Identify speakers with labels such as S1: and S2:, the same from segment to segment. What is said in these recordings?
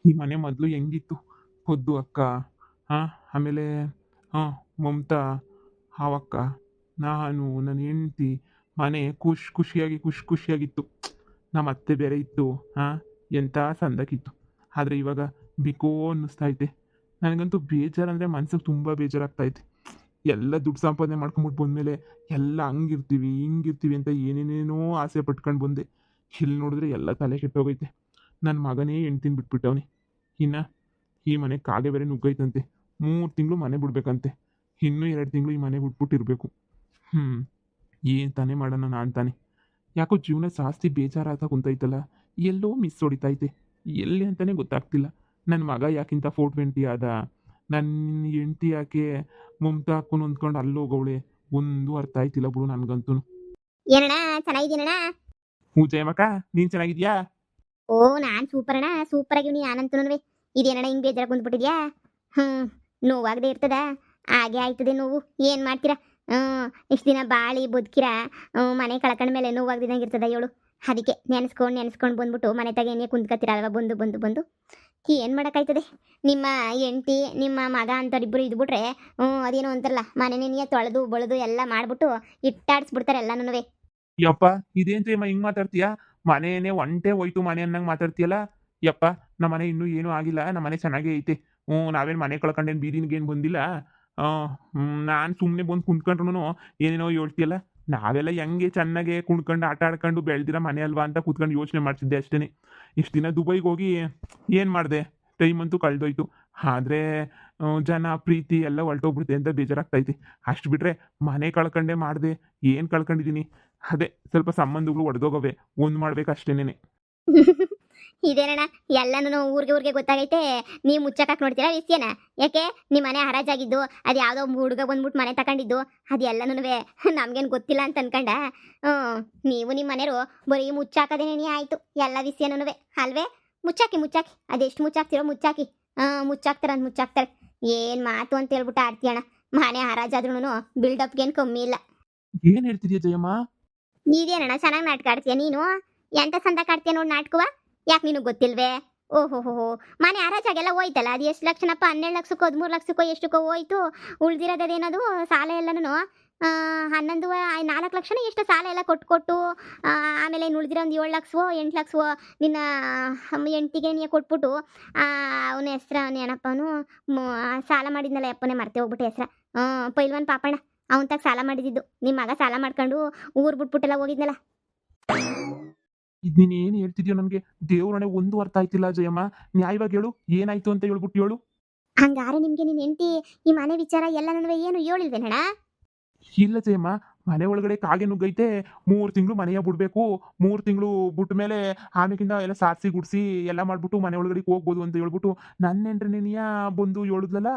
S1: ಈ ಮನೆ ಮೊದಲು ಹೆಂಗಿತ್ತು? ಪೊದ್ದು ಅಕ್ಕ, ಹಾಂ, ಆಮೇಲೆ ಹಾಂ, ಮಮತಾ, ಆವಕ್ಕ, ನಾನು, ನನ್ನ ಹೆಂಡ್ತಿ, ಮನೆ ಖುಷಿಯಾಗಿತ್ತು. ನಮ್ಮ ಅತ್ತೆ ಬೇರೆ ಇತ್ತು. ಹಾಂ, ಎಂಥ ಸಂದಕ್ಕಿತ್ತು. ಆದರೆ ಇವಾಗ ಬಿಕೋ ಅನ್ನಿಸ್ತೈತೆ. ನನಗಂತೂ ಬೇಜಾರಂದರೆ ಮನ್ಸಿಗೆ ತುಂಬ ಬೇಜಾರಾಗ್ತೈತೆ. ಎಲ್ಲ ದುಡ್ಡು ಸಂಪಾದನೆ ಮಾಡ್ಕೊಂಬಿಟ್ಟು ಬಂದಮೇಲೆ ಎಲ್ಲ ಹಂಗಿರ್ತೀವಿ ಹಿಂಗಿರ್ತೀವಿ ಅಂತ ಏನೇನೇನೋ ಆಸೆ ಪಟ್ಕೊಂಡು ಬಂದೆ. ಇಲ್ಲಿ ನೋಡಿದ್ರೆ ಎಲ್ಲ ತಲೆ ಕೆಟ್ಟೋಗೈತೆ. ನನ್ನ ಮಗನೇ ಹೆಂಡ್ತಿನ ಬಿಟ್ಬಿಟ್ಟವನೆ. ಇನ್ನು ಈ ಮನೆ ಕಾಗೆ ಬೇರೆ ನುಗ್ಗೈತಂತೆ. 3 ತಿಂಗಳು ಮನೆ ಬಿಡ್ಬೇಕಂತೆ. ಇನ್ನೂ 2 ತಿಂಗಳು ಈ ಮನೆ ಬಿಟ್ಬಿಟ್ಟಿರ್ಬೇಕು. ಏನು ತಾನೇ ಮಾಡೋಣ ನಾನು ತಾನೆ. ಯಾಕೋ ಜೀವನ ಜಾಸ್ತಿ ಬೇಜಾರಾಗ್ತಾ ಕುಂತೈತಲ್ಲ. ಎಲ್ಲೋ ಮಿಸ್ ಹೊಡಿತೈತೆ. ಎಲ್ಲಿ ಅಂತಲೇ ಗೊತ್ತಾಗ್ತಿಲ್ಲ. ನನ್ನ ಮಗ ಯಾಕಿಂತ 420 ಆದ, ನನ್ನ ಹೆಂಡ್ತಿ ಯಾಕೆ ಮಮತಾ ಹಾಕೊಂಡು ಹೊಂದ್ಕೊಂಡು ಅಲ್ಲೋಗವಳೆ, ಒಂದು ಅರ್ಥ ಆಯ್ತಿಲ್ಲ ಬಿಡು ನನಗಂತೂ.
S2: ಏನಣ್ಣ ಚೆನ್ನಾಗಿದ್ದೀನಣ್ಣ?
S1: ಹ್ಞೂ ಜಯಮಕ್ಕ, ನೀನು ಚೆನ್ನಾಗಿದ್ಯಾ?
S2: ಓ ನಾನು ಸೂಪರ್ ಅಣ್ಣ, ಸೂಪರ್ ಆಗಿವ್ನಿ ನಾನಂತೂ. ಇದೇನಣ್ಣ ಹಿಂಗೆ ಬೇಜಾರ ಕುಂತ್ಬಿಟ್ಟಿದ್ಯಾ? ನೋವಾಗದೆ ಇರ್ತದ, ಹಾಗೆ ಆಯ್ತದೆ ನೋವು. ಏನು ಮಾಡ್ತೀರಾ? ಇಷ್ಟು ದಿನ ಬಾಳಿ ಬದುಕಿರ ಮನೆ ಕಳ್ಕೊಂಡ ಮೇಲೆ ನೋವಾಗ್ದಿದಂಗಿರ್ತದ ಹೇಳು. ಅದಕ್ಕೆ ನೆನೆಸ್ಕೊಂಡು ಬಂದ್ಬಿಟ್ಟು ಮನೆ ತಗ ಏನೇ ಕುಂತ್ಕತ್ತೀರಲ್ವ ಬಂದು ಬಂದು ಬಂದು ಏನು ಮಾಡೋಕ್ಕಾಯ್ತದೆ? ನಿಮ್ಮ ಹೆಂಡ್ತಿ ನಿಮ್ಮ ಮಗ ಅಂತವ್ರಿಬ್ಬರು ಇದ್ಬಿಟ್ರೆ ಅದೇನೋ ಅಂತಾರಲ್ಲ, ಮನೆನೇ ತೊಳೆದು ಬಳೆದು ಎಲ್ಲ ಮಾಡಿಬಿಟ್ಟು ಇಟ್ಟಾಡಿಸ್ಬಿಡ್ತಾರೆ ಎಲ್ಲನೂ.
S1: ಯಪ್ಪ, ಇದೇನ್ ಜಯಮ್ಮ ಹಿಂಗೆ ಮಾತಾಡ್ತೀಯಾ? ಮನೆಯೇ ಒಂಟೆ ಹೋಯ್ತು ಮನೆ ಅನ್ನಂಗೆ ಮಾತಾಡ್ತೀಯಲ್ಲ. ಯಪ್ಪ, ನಮ್ಮ ಮನೆ ಇನ್ನೂ ಏನೂ ಆಗಿಲ್ಲ, ನಮ್ಮ ಮನೆ ಚೆನ್ನಾಗೇ ಐತೆ. ನಾವೇನು ಮನೆ ಕಳ್ಕೊಂಡೇನು ಬೀದಿನಿಗೇನು ಬಂದಿಲ್ಲ. ನಾನು ಸುಮ್ಮನೆ ಬಂದು ಕುಂತ್ಕೊಂಡ್ರು ಏನೇನೋ ಹೇಳ್ತೀಯಲ್ಲ. ನಾವೆಲ್ಲ ಹೆಂಗೆ ಚೆನ್ನಾಗೆ ಕುಣ್ಕೊಂಡು ಆಟ ಆಡ್ಕೊಂಡು ಬೆಳೆದಿರೋ ಮನೆ ಅಲ್ವಾ ಅಂತ ಕೂತ್ಕೊಂಡು ಯೋಚನೆ ಮಾಡ್ತಿದ್ದೆ ಅಷ್ಟೇ. ಇಷ್ಟು ದಿನ ದುಬೈಗೆ ಹೋಗಿ ಏನು ಮಾಡಿದೆ? ಟೈಮ್ ಅಂತೂ ಕಳೆದೋಯ್ತು. ಆದರೆ ಜನ ಪ್ರೀತಿ ಎಲ್ಲ ಹೊರಟೋಗ್ಬಿಡುತ್ತೆ ಅಂತ ಬೇಜಾರಾಗ್ತೈತೆ. ಅಷ್ಟು ಬಿಟ್ಟರೆ ಮನೆ ಕಳ್ಕೊಂಡೇ ಮಾಡಿದೆ, ಏನು ಕಳ್ಕೊಂಡಿದ್ದೀನಿ? ಅದೇ ಸ್ವಲ್ಪ ಸಂಬಂಧಗಳು ಒಡೆದೋಗವೆ, ಒಂದು ಮಾಡ್ಬೇಕು ಅಷ್ಟೇನೆ.
S2: ಇದೇನಣ್ಣ ಎಲ್ಲನೂ ಊರಿಗೆ ಗೊತ್ತಾಗೈತೆ, ನೀವು ಮುಚ್ಚಕಾಕ್ ನೋಡ್ತೀರಾ ವಿಷಯನ? ಯಾಕೆ ನಿಮ್ಮ ಮನೆ ಹರಾಜಾಗಿದ್ದು ಅದು ಯಾವುದೋ ಹುಡುಗ ಬಂದ್ಬಿಟ್ಟು ಮನೆ ತಗೊಂಡಿದ್ದು ಅದು ಎಲ್ಲನೂ ನಮ್ಗೇನು ಗೊತ್ತಿಲ್ಲ ಅಂತ ಅನ್ಕಂಡ? ನೀವು ನಿಮ್ಮ ಮನೆಯವರು ಬರೀ ಮುಚ್ಚಾಕದೇನೇ ಆಯಿತು ಎಲ್ಲ ವಿಷಯನೂ ಅಲ್ವೇ? ಮುಚ್ಚಾಕಿ ಅದೆಷ್ಟು ಮುಚ್ಚಾಕ್ತಿರೋ ಮುಚ್ಚಾಕಿ. ಮುಚ್ಚಾಕ್ತಾರೆ. ಏನು ಮಾತು ಅಂತ ಹೇಳ್ಬಿಟ್ಟು ಆಡ್ತೀಯಣ್ಣ. ಮನೆ ಹರಾಜಾದ್ರೂ ಬಿಲ್ಡಪ್ಗೇನು ಕಮ್ಮಿ ಇಲ್ಲ.
S1: ಏನು ಹೇಳ್ತಿದ್ಯಾ ಜಯಮ್ಮ?
S2: ನೀವೇನಣ್ಣ ಚೆನ್ನಾಗಿ ನಾಟಕ ಆಡ್ತೀಯ ನೀನು? ಎಂತ ಸಂದಕ್ಕೆ ಆಡ್ತೀಯ ನೋಡಿ ನಾಟಕವ? ಯಾಕೆ ನಿನಗೆ ಗೊತ್ತಿಲ್ವೇ? ಓಹೋ, ಮನೆ ಹರಾಜಾಗೆಲ್ಲ ಹೋಯ್ತಲ್ಲ, ಅದು ಎಷ್ಟು ಲಕ್ಷನಪ್ಪ? 12 ಲಕ್ಷಕ್ಕೋ 13 ಲಕ್ಷಕ್ಕೋ ಎಷ್ಟಕ್ಕೋ ಹೋಯ್ತು. ಉಳ್ದಿರೋದೇನದು ಸಾಲ ಎಲ್ಲನೂ 4 ಲಕ್ಷನ ಎಷ್ಟು ಸಾಲ ಎಲ್ಲ ಕೊಟ್ಟು ಆಮೇಲೆ ಇನ್ನು ಉಳ್ದಿರೋ ಒಂದು 7 ಲಕ್ಷವೋ 8 ಲಕ್ಷವೋ ನಿನ್ನ ಹೆಂಡ್ತಿಗೆ ನೀ ಕೊಟ್ಬಿಟ್ಟು ಅವನ ಹೆಸ್ರು ಏನಪ್ಪ ಅವನು ಸಾಲ ಮಾಡಿದ್ನಲ್ಲ, ಯಪ್ಪನೇ ಮರ್ತೆ ಹೋಗ್ಬಿಟ್ಟೆ ಹೆಸ್ರ. ಪೈಲ್ವಾನ್ ಪಾಪಣ್ಣ ಅವನ ತಾಗ ಸಾಲ ಮಾಡಿದ್ದು. ನಿಮ್ಮ ಮಗ ಸಾಲ ಮಾಡ್ಕೊಂಡು ಊರು ಬಿಟ್ಬಿಟ್ಟೆಲ್ಲ ಹೋಗಿದ್ನಲ್ಲ.
S1: ಇದು ನೀನು ಏನು ಹೇಳ್ತಿದ್ಯೋ ನನಗೆ ದೇವ್ರಣೆ ಒಂದು ಅರ್ಥ ಆಯ್ತಿಲ್ಲ ಜಯಮ್ಮ. ನ್ಯಾಯವಾಗಿ ಹೇಳು, ಏನಾಯ್ತು ಅಂತ ಹೇಳ್ಬಿಟ್ಟು ಹೇಳು.
S2: ಹಂಗಾರೆ ನಿಮಗೆ ನಿನ್ನ ಹೆಂಡತಿ ಈ ಮನೆ ವಿಚಾರ ಎಲ್ಲ ನಡುವೆ ಏನು ಹೇಳಿಲ್ವೇನಣ್ಣ?
S1: ಇಲ್ಲ ಜಯಮ್ಮ, ಮನೆ ಒಳಗಡೆ ಕಾಗೆ ನುಗ್ಗೈತೆ. 3 ತಿಂಗಳು ಮನೆಯ ಬಿಡಬೇಕು. 3 ತಿಂಗಳು ಬಿಟ್ಟ ಮೇಲೆ ಆಮೇಕಿಂದ ಎಲ್ಲ ಸಾರಿಸಿ ಗುಡಿಸಿ ಎಲ್ಲ ಮಾಡಿಬಿಟ್ಟು ಮನೆ ಒಳಗಡೆ ಹೋಗ್ಬೋದು ಅಂತ ಹೇಳ್ಬಿಟ್ಟು ನನ್ನ ಹೆಂಡ್ರನೇನಿಯ ಬಂದು ಹೇಳಿದ್ಲಲ್ಲ.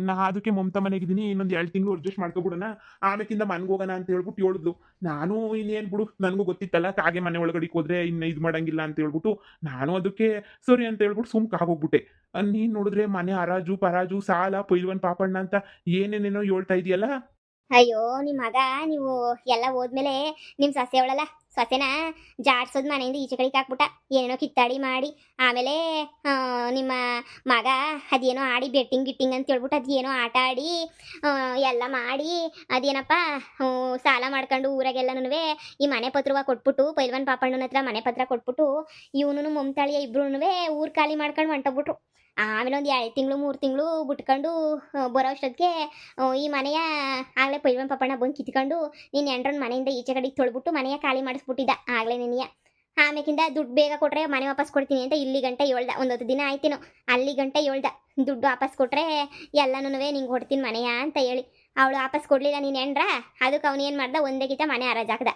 S1: ನಾ ಅದಕ್ಕೆ ಮಮತಾ ಮನೆಗಿದ್ದೀನಿ, ಇನ್ನೊಂದು 2 ತಿಂಗಳು ಅಡ್ಜಸ್ಟ್ ಮಾಡ್ಕೊಬಿಡೋಣ, ಆಮೇಕಿಂದ ಮನೆಗೆ ಹೋಗೋಣ ಅಂತ ಹೇಳ್ಬಿಟ್ಟು ಹೇಳಿದ್ಲು. ನಾನು ಇನ್ನೇನು ಬಿಡು, ನನಗೂ ಗೊತ್ತಿತ್ತಲ್ಲ ಕಾಗೆ ಮನೆ ಒಳಗಡೆ ಹೋದ್ರೆ ಇನ್ನು ಇದು ಮಾಡೋಂಗಿಲ್ಲ ಅಂತ ಹೇಳ್ಬಿಟ್ಟು ನಾನು ಅದಕ್ಕೆ ಸರಿ ಅಂತ ಹೇಳ್ಬಿಟ್ಟು ಸುಮ್ಕಾಗೋಗ್ಬಿಟ್ಟೆ. ನೀನು ನೋಡಿದ್ರೆ ಮನೆ ಹರಾಜು ಪರಾಜು ಸಾಲ ಪೈಲ್ವನ್ ಪಾಪಣ್ಣ ಅಂತ ಏನೇನೇನೋ ಹೇಳ್ತಾ ಇದೆಯಲ್ಲ.
S2: ಅಯ್ಯೋ ನಿಮ್ಮ ಮಗ, ನೀವು ಎಲ್ಲ ಹೋದ್ಮೇಲೆ ನಿಮ್ಮ ಸೊಸೆ ಅವಳಲ್ಲ, ಸೊಸೆನ ಜಾಡ್ಸೋದು ಮನೆಯಿಂದ ಈಚೆ ಕಡೆಗೆ ಹಾಕ್ಬಿಟ್ಟ. ಏನೋ ಕಿತ್ತಾಡಿ ಮಾಡಿ ಆಮೇಲೆ ನಿಮ್ಮ ಮಗ ಅದೇನೋ ಆಡಿ ಬೆಟ್ಟಿಂಗ್ ಅಂತ ಹೇಳ್ಬಿಟ್ಟು ಅದೇನೋ ಆಟ ಆಡಿ ಎಲ್ಲ ಮಾಡಿ ಅದೇನಪ್ಪ ಸಾಲ ಮಾಡ್ಕೊಂಡು ಊರಾಗೆಲ್ಲನೂ ಈ ಮನೆ ಪತ್ರವ ಕೊಟ್ಬಿಟ್ಟು ಪೈಲ್ವನ್ ಪಾಪಣ್ಣನ ಹತ್ರ ಮನೆ ಪತ್ರ ಕೊಟ್ಬಿಟ್ಟು ಇವನು ಮಮತಾಳಿಯ ಇಬ್ರು ಊರು ಖಾಲಿ ಮಾಡ್ಕೊಂಡು ಹೊಂಟೋಗ್ಬಿಟ್ರು. ಆಮೇಲೆ ಒಂದು 2 ತಿಂಗಳು 3 ತಿಂಗಳು ಬಿಟ್ಕೊಂಡು ಬರೋ ಅಷ್ಟೊತ್ತಿಗೆ ಈ ಮನೆಯ ಆಗಲೇ ಪೈಲ್ವನ್ ಪಾಪಣ್ಣ ಬಂದು ಕಿತ್ಕೊಂಡು ನೀನು ಎಂಡ್ರನ್ನ ಮನೆಯಿಂದ ಈಚೆ ಕಡೆಗೆ ತೊಳ್ಬಿಟ್ಟು ಮನೆಯ ಖಾಲಿ ಮಾಡಿಸ್ಬಿಟ್ಟಿದ್ದ ಆಗಲೇ ನಿನಗೆ. ಆಮೇಕಿಂದ ದುಡ್ಡು ಬೇಗ ಕೊಟ್ಟರೆ ಮನೆ ವಾಪಸ್ ಕೊಡ್ತೀನಿ ಅಂತ ಇಲ್ಲಿ ಗಂಟೆ ಹೇಳ್ದ. ಒಂದು 10 ದಿನ ಆಯ್ತೇನೋ, ಅಲ್ಲಿ ಗಂಟೆ ಹೇಳ್ದ ದುಡ್ಡು ವಾಪಸ್ ಕೊಟ್ಟರೆ ಎಲ್ಲನೂ ನಿಂಗೆ ಕೊಡ್ತೀನಿ ಮನೆಯ ಅಂತ ಹೇಳಿ. ಅವಳು ವಾಪಸ್ ಕೊಡಲಿಲ್ಲ ನೀನು ಎಂಡ್ರ. ಅದಕ್ಕೆ ಅವನು ಏನು ಮಾಡ್ದ, ಒಂದೇ ಗೀತ ಮನೆ ಹರಾಜಾಕ್ದ.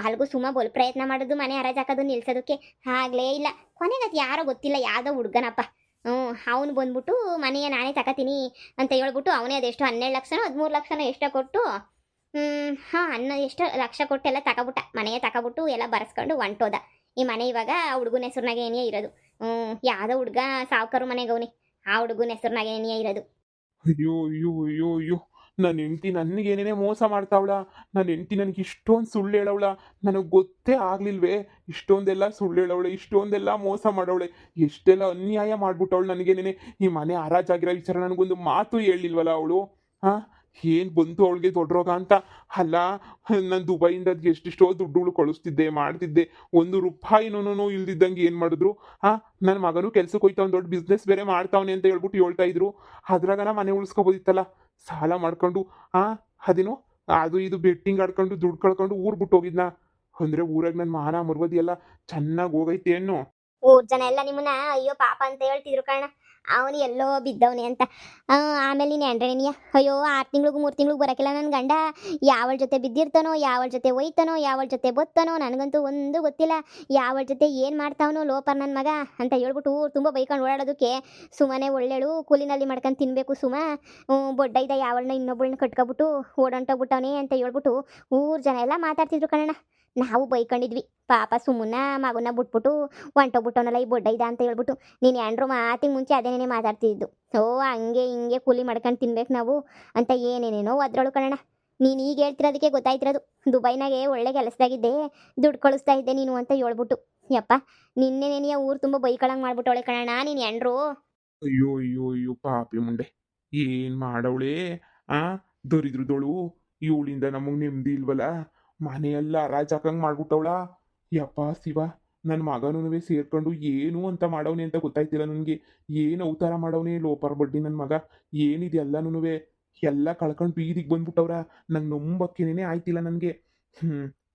S2: ಅಲ್ಗೂ ಸುಮ್ಮ ಬೋಲ್ ಪ್ರಯತ್ನ ಮಾಡೋದು ಮನೆ ಹರಾಜಾಕೋದು ನಿಲ್ಸೋದಕ್ಕೆ ಆಗಲೇ ಇಲ್ಲ. ಕೊನೆಗೆ ಅದು ಯಾರೋ ಗೊತ್ತಿಲ್ಲ, ಯಾವುದೋ ಹುಡ್ಗನಪ್ಪ, ಅವನು ಬಂದ್ಬಿಟ್ಟು ಮನೆಯ ನಾನೇ ತಗೋತೀನಿ ಅಂತ ಹೇಳ್ಬಿಟ್ಟು ಅವನೇ ಅದೆಷ್ಟು 12 ಲಕ್ಷನೋ 13 ಲಕ್ಷನೋ ಎಷ್ಟೋ ಕೊಟ್ಟು ಎಷ್ಟು ಲಕ್ಷ ಕೊಟ್ಟು ಎಲ್ಲ ತಗೊಬಿಟ್ಟ. ಮನೆಯ ತಗೊಬಿಟ್ಟು ಎಲ್ಲ ಬರೆಸ್ಕೊಂಡು ಹೊಂಟೋದ. ಈ ಮನೆ ಇವಾಗ ಹುಡುಗನ ಹೆಸರಿನಾಗೆ ಏನೇ ಇರೋದು. ಯಾವುದೋ ಹುಡುಗ ಸಾವುಕಾರು ಮನೆಗೆ ಅವನೇ, ಆ ಹುಡುಗನ ಹೆಸರಿನಾಗೆ ಏನೇ ಇರೋದು.
S1: ಅಯ್ಯೋ ಅಯ್ಯೋ ಅಯ್ಯೋ ಅಯ್ಯೋ, ನನ್ನ ಹೆಂಡ್ತಿ ನನಗೇನೇನೇ ಮೋಸ ಮಾಡ್ತಾವಳ, ನನ್ನ ಹೆಂಡ್ತಿ ನನಗೆ ಇಷ್ಟೊಂದು ಸುಳ್ಳು ಹೇಳವಳ, ನನಗೆ ಗೊತ್ತೇ ಆಗ್ಲಿಲ್ವೇ ಇಷ್ಟೊಂದೆಲ್ಲ ಸುಳ್ಳು ಹೇಳವಳೆ, ಇಷ್ಟೊಂದೆಲ್ಲ ಮೋಸ ಮಾಡವಳೆ, ಎಷ್ಟೆಲ್ಲ ಅನ್ಯಾಯ ಮಾಡ್ಬಿಟ್ಟವಳು ನನಗೇನೇನೆ. ಈ ಮನೆ ಹರಾಜಾಗಿರೋ ವಿಚಾರ ನನಗೊಂದು ಮಾತು ಹೇಳಿಲ್ವಲ್ಲ ಅವಳು. ಹಾಂ, ಏನು ಬಂತು ಅವಳಿಗೆ ದೊಡ್ಡ ರೋಗ ಅಂತ. ಅಲ್ಲ, ನಾನು ದುಬೈಯಿಂದ ಎಷ್ಟೆಷ್ಟೋ ದುಡ್ಡುಗಳು ಕಳಿಸ್ತಿದ್ದೆ ಮಾಡ್ತಿದ್ದೆ, ಒಂದು ರೂಪಾಯಿನೂ ಇಲ್ದಿದ್ದಂಗೆ ಏನು ಮಾಡಿದ್ರು. ಹಾಂ, ನನ್ನ ಮಗನೂ ಕೆಲ್ಸಕ್ಕೆ ಹೋಯ್ತಾ ಒಂದು ದೊಡ್ಡ ಬಿಸ್ನೆಸ್ ಬೇರೆ ಮಾಡ್ತಾವನೆ ಅಂತ ಹೇಳ್ಬಿಟ್ಟು ಹೇಳ್ತಾ ಇದ್ರು. ಅದ್ರಾಗನ ಮನೆ ಉಳಿಸ್ಕೊಬೋದಿತ್ತಲ್ಲ, ಸಾಲ ಮಾಡ್ಕೊಂಡು. ಹಾಂ, ಅದೇನೋ ಅದು ಇದು ಬೆಟ್ಟಿಂಗ್ ಆಡ್ಕೊಂಡು ದುಡ್ಡು ಕಳ್ಕೊಂಡು ಊರು ಬಿಟ್ಟು ಹೋಗಿದ್ನ. ಅಂದರೆ ಊರಾಗ ನನ್ನ ಮಾನ ಮರ್ವದಿ ಎಲ್ಲ ಚೆನ್ನಾಗಿ ಹೋಗೈತೆ ಏನು.
S2: ಊರ್ ಜನ ಎಲ್ಲ ನಿಮ್ಮನ್ನ ಅಯ್ಯೋ ಪಾಪ ಅಂತ ಹೇಳ್ತಿದ್ರು ಕಣ, ಅವನು ಎಲ್ಲೋ ಬಿದ್ದವನೆ ಅಂತ. ಆಮೇಲೆ ನೀನು ಎಂಡ್ರೇನಿಯ ಅಯ್ಯೋ 6 ತಿಂಗ್ಳಿಗೂ 3 ತಿಂಗ್ಳಿಗೆ ಬರೋಕ್ಕಿಲ್ಲ ನನ್ನ ಗಂಡ, ಯಾವಳ ಜೊತೆ ಬಿದ್ದಿರ್ತಾನೋ, ಯಾವಳ ಜೊತೆ ಒಯ್ತಾನೋ, ಯಾವಳ ಜೊತೆ ಬತ್ತಾನೋ, ನನಗಂತೂ ಒಂದು ಗೊತ್ತಿಲ್ಲ. ಯಾವಳ ಜೊತೆ ಏನು ಮಾಡ್ತಾವನೋ ಲೋಪರ್ ನನ್ನ ಮಗ ಅಂತ ಹೇಳ್ಬಿಟ್ಟು ತುಂಬ ಬೈಕೊಂಡು ಓಡಾಡೋದಕ್ಕೆ ಸುಮ್ಮನೆ ಒಳ್ಳೆಳು ಕೂಲಿನಲ್ಲಿ ಮಾಡ್ಕೊಂಡು ತಿನ್ನಬೇಕು ಸುಮ. ಬೊಡ್ಡ ಇದ್ದ ಯಾವಳನ್ನ ಇನ್ನೊಬ್ಬಳನ್ನ ಕಟ್ಕೊಬಿಟ್ಟು ಓಡೊಂಟೋಗ್ಬಿಟ್ಟವನೇ ಅಂತ ಹೇಳ್ಬಿಟ್ಟು ಊರು ಜನ ಎಲ್ಲ ಮಾತಾಡ್ತಿದ್ರು ಕಣಣ್ಣ. ನಾವು ಬೈಕೊಂಡಿದ್ವಿ, ಪಾಪ ಸುಮ್ಮನ ಮಗನ ಬಿಟ್ಬಿಟ್ಟು ಹೊಂಟೋಗ್ಬಿಟ್ಟವನಲ್ಲ ಈ ಬೊಡ್ಡ ಇದ್ದ ಅಂತ ಹೇಳ್ಬಿಟ್ಟು. ನೀನು ಎಂಡ್ರು ಮಾತಿಗೆ ಮುಂಚೆ ಅದೇನೇ ಮಾತಾಡ್ತಿದ್ದು, ಓ ಹಂಗೆ ಹಿಂಗೆ ಕೂಲಿ ಮಾಡ್ಕೊಂಡು ತಿನ್ಬೇಕು ನಾವು ಅಂತ ಏನೇನೇನೋ ಒದ್ರಳು ಕಣಣ್ಣ. ನೀನು ಈಗ ಹೇಳ್ತಿರೋದಕ್ಕೆ ಗೊತ್ತಾಯ್ತಿರೋದು, ದುಬೈನಾಗೆ ಒಳ್ಳೆ ಕೆಲಸದಾಗಿದ್ದೆ, ದುಡ್ಡು ಕಳಿಸ್ತಾ ಇದ್ದೆ ನೀನು ಅಂತ ಹೇಳ್ಬಿಟ್ಟು. ಯಪ್ಪ, ನಿನ್ನೆನೇನಿಯ ಊರು ತುಂಬ ಬೈಕಳಂಗೆ ಮಾಡ್ಬಿಟ್ಟವಳೆ ಕಣಣ್ಣ ನೀನು ಎಂಡ್ರು.
S1: ಅಯ್ಯೋ ಅಯ್ಯೋ ಅಯ್ಯೋ ಪಾಪಿ ಮುಂಡೆ, ಏನು ಮಾಡವಳೆ ಆ ದರಿದ್ರದೋಳು. ಇವಳಿಂದ ನಮಗೆ ನೆಮ್ಮದಿ ಇಲ್ವಲ್ಲ, ಮನೆಯೆಲ್ಲ ಹರಾಜಾಕಂಗೆ ಮಾಡ್ಬಿಟ್ಟವಳ. ಯಪ್ಪ ಶಿವ, ನನ್ನ ಮಗನೂ ಸೇರ್ಕೊಂಡು ಏನು ಅಂತ ಮಾಡವನೆ ಅಂತ ಗೊತ್ತಾಯ್ತಿಲ್ಲ ನನಗೆ. ಏನು ಅವತಾರ ಮಾಡವನೆ ಲೋಪರ್ ಬಡ್ಡಿ ನನ್ನ ಮಗ. ಏನಿದೆಲ್ಲನೂ ಎಲ್ಲ ಕಳ್ಕೊಂಡು ಬೀದಿಗೆ ಬಂದ್ಬಿಟ್ಟವ್ರ. ನಂಗೆ ನಂಬಕ್ಕೇನೇ ಆಯ್ತಿಲ್ಲ ನನಗೆ.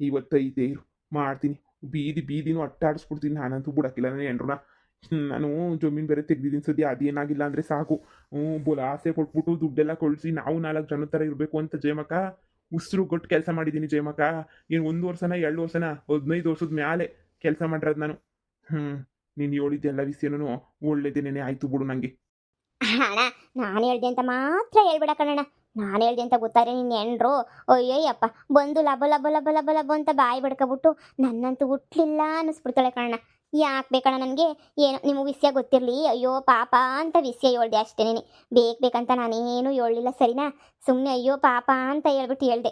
S1: ಇವತ್ತೈತೆ ಇರು ಮಾಡ್ತೀನಿ, ಬೀದಿ ಬೀದಿನೂ ಅಟ್ಟಾಡಿಸ್ಬಿಡ್ತೀನಿ. ನಾನಂತೂ ಬಿಡಕ್ಕಿಲ್ಲ ನನ್ನ ಹೆಂಡ್ರನ್ನ. ನಾನು ಜಮೀನು ಬೇರೆ ತೆಗ್ದಿದ್ದೀನಿ ಸದ್ಯ, ಅದೇನಾಗಿಲ್ಲ ಅಂದರೆ ಸಾಕು. ಬೋಲ ಆಸೆ ಕೊಟ್ಬಿಟ್ಟು ದುಡ್ಡೆಲ್ಲ ಕಳಿಸಿ ನಾವು 4 ಜನ ಥರ ಇರಬೇಕು ಅಂತ ಜಯಮಕ ಉಸಿರು ಕೊಟ್ಟು ಕೆಲಸ ಮಾಡಿದ್ದೀನಿ ಜಯಮಕ. ಏನು 1 ವರ್ಷನ 2 ವರ್ಷನ 15 ವರ್ಷದ ಮ್ಯಾಲೆ ಕೆಲಸ ಮಾಡಿರೋದು ನಾನು. ನೀನು ಹೇಳಿದ್ದೆಲ್ಲ ವಿಷಯನೂ ಒಳ್ಳೇದೇನೇ ಆಯಿತು ಬಿಡು ನನಗೆ.
S2: ಅಣ್ಣ, ನಾನು ಹೇಳ್ದೆ ಅಂತ ಮಾತ್ರ ಹೇಳ್ಬೇಡ ಕಣಣ್ಣ. ನಾನು ಹೇಳ್ದೆ ಅಂತ ಗೊತ್ತಾರೆ ನಿನ್ನ ಎಂಡ್ರು ಅಯ್ಯಯ್ಯಪ್ಪ ಬಂದು ಲಬ ಲಬ ಲಬ ಲಬ ಲಬ ಅಂತ ಬಾಯಿ ಬಡ್ಕೊಬಿಟ್ಟು ನನ್ನಂತೂ ಹುಟ್ಲಿಲ್ಲ ಅನ್ನಿಸ್ಬಿಡ್ತಾಳೆ ಕಣಣ್ಣ. ಯಾಕೆ ಬೇಕಣ್ಣ ನನಗೆ, ಏನೋ ನಿಮಗೆ ವಿಷಯ ಗೊತ್ತಿರಲಿ ಅಯ್ಯೋ ಪಾಪ ಅಂತ ವಿಷಯ ಹೇಳ್ದೆ ಅಷ್ಟೇನೆ, ಬೇಕಂತ ನಾನೇನು ಹೇಳಲಿಲ್ಲ ಸರಿನಾ. ಸುಮ್ಮನೆ ಅಯ್ಯೋ ಪಾಪ ಅಂತ ಹೇಳ್ಬಿಟ್ಟು ಹೇಳ್ದೆ.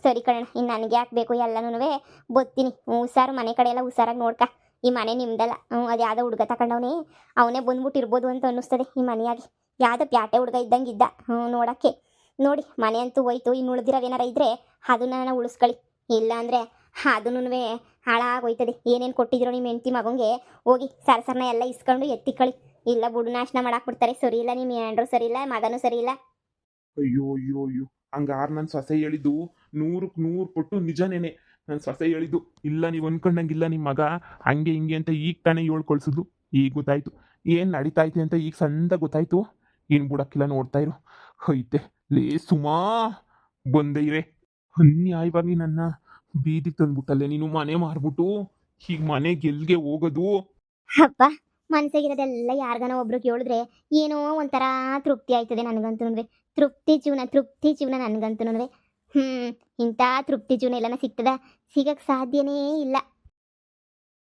S2: ಸರಿ ಕಣಣ್ಣ, ಇನ್ನು ನನಗೆ ಯಾಕೆ ಬೇಕು ಎಲ್ಲನೂ ಬತ್ತೀನಿ. ಹುಷಾರು, ಮನೆ ಕಡೆ ಎಲ್ಲ ಹುಷಾರಾಗಿ ನೋಡ್ಕ. ಈ ಮನೆ ನಿಮ್ದಲ್ಲ. ಅದು ಯಾವುದೋ ಹುಡುಗ ತಗೊಂಡವನೇ, ಅವನೇ ಬಂದ್ಬಿಟ್ಟು ಇರ್ಬೋದು ಅಂತ ಅನ್ನಿಸ್ತದೆ ಈ ಮನೆಯಾಗಿ. ಯಾವುದೋ ಪ್ಯಾಟೆ ಹುಡುಗ ಇದ್ದಂಗೆ ಇದ್ದ ನೋಡೋಕ್ಕೆ. ನೋಡಿ ಮನೆ ಅಂತೂ ಹೋಯ್ತು, ಇನ್ನು ಉಳಿದಿರೋವೇನಾರ ಇದ್ದರೆ ಅದನ್ನ ಉಳಿಸ್ಕೊಳ್ಳಿ, ಇಲ್ಲ ಅಂದರೆ ಅದನ್ನೂ ಹಾಳಾಗೋಯ್ತದೆ. ಏನೇನು ಕೊಟ್ಟಿದ್ರು ನಿಮ್ಮ ಹೆಂಡತಿ ಮಗಂಗೆ ಹೋಗಿ ಸರಸರನ ಎಲ್ಲ ಇಸ್ಕೊಂಡು ಎತ್ತಿಕ್ಕಳಿ. ಇಲ್ಲ ಬುಡು ನಾಶನ ಮಾಡಾಕ್ಬಿಡ್ತಾರೆ. ಸರಿ ಇಲ್ಲ, ನಿಮ್ಮ ಹೆಂಡ್ರು ಸರಿ ಇಲ್ಲ, ಮಗನೂ ಸರಿ ಇಲ್ಲ.
S1: ಅಯ್ಯೋ ಅಯ್ಯೋ ಅಯ್ಯೋ, ಹಂಗಾರು ನನ್ನ ಸೊಸೆ ಹೇಳಿದ್ದು 100ಕ್ಕೆ 100 ಪಟ್ಟು ನಿಜನೇನೆ. ನನ್ನ ಸೊಸೆ ಹೇಳಿದ್ದು ಇಲ್ಲ, ನೀವು ಅನ್ಕೊಂಡಂಗಿಲ್ಲ ನಿಮ್ಮ ಮಗ ಹಂಗೆ ಹಿಂಗೆ ಅಂತ ಈಗ ತಾನೇ ಹೇಳ್ಕೊಳ್ಸಿದ್ಲು. ಈಗ ಗೊತ್ತಾಯ್ತು ಏನು ನಡೀತಾಯ್ತು ಅಂತ, ಈಗ ಸಂದ ಗೊತ್ತಾಯ್ತು. ಏನು ಬಿಡಕ್ಕಿಲ್ಲ, ನೋಡ್ತಾ ಇರು. ಐತೆ ಲೇ ಸುಮಾ, ಬಂದೆ ಇರೇ. ಅನ್ಯಾಯವಾಗಿ ನನ್ನ ಬೀದಿಗೆ ತಂದ್ಬಿಟ್ಟಲ್ಲೇ ನೀನು, ಮನೆ ಮಾರ್ಬಿಟ್ಟು. ಈಗ ಮನೆ ಗೆಲ್ಗೆ ಹೋಗೋದು.
S2: ಹಬ್ಬ, ಮನಸ್ಸಿಗಿರೋದೆಲ್ಲ ಯಾರಿಗಾನ ಒಬ್ರು ಕೇಳಿದ್ರೆ ಏನೋ ಒಂಥರ ತೃಪ್ತಿ ಆಯ್ತದೆ ನನಗಂತೂ. ತೃಪ್ತಿ ಜೀವನ ನನಗಂತೂ. ಇಂಥ ತೃಪ್ತಿ ಜೀವನ ಎಲ್ಲನ ಸಿಗ್ತದ? ಸಿಗಕ್ಕೆ ಸಾಧ್ಯನೇ ಇಲ್ಲ.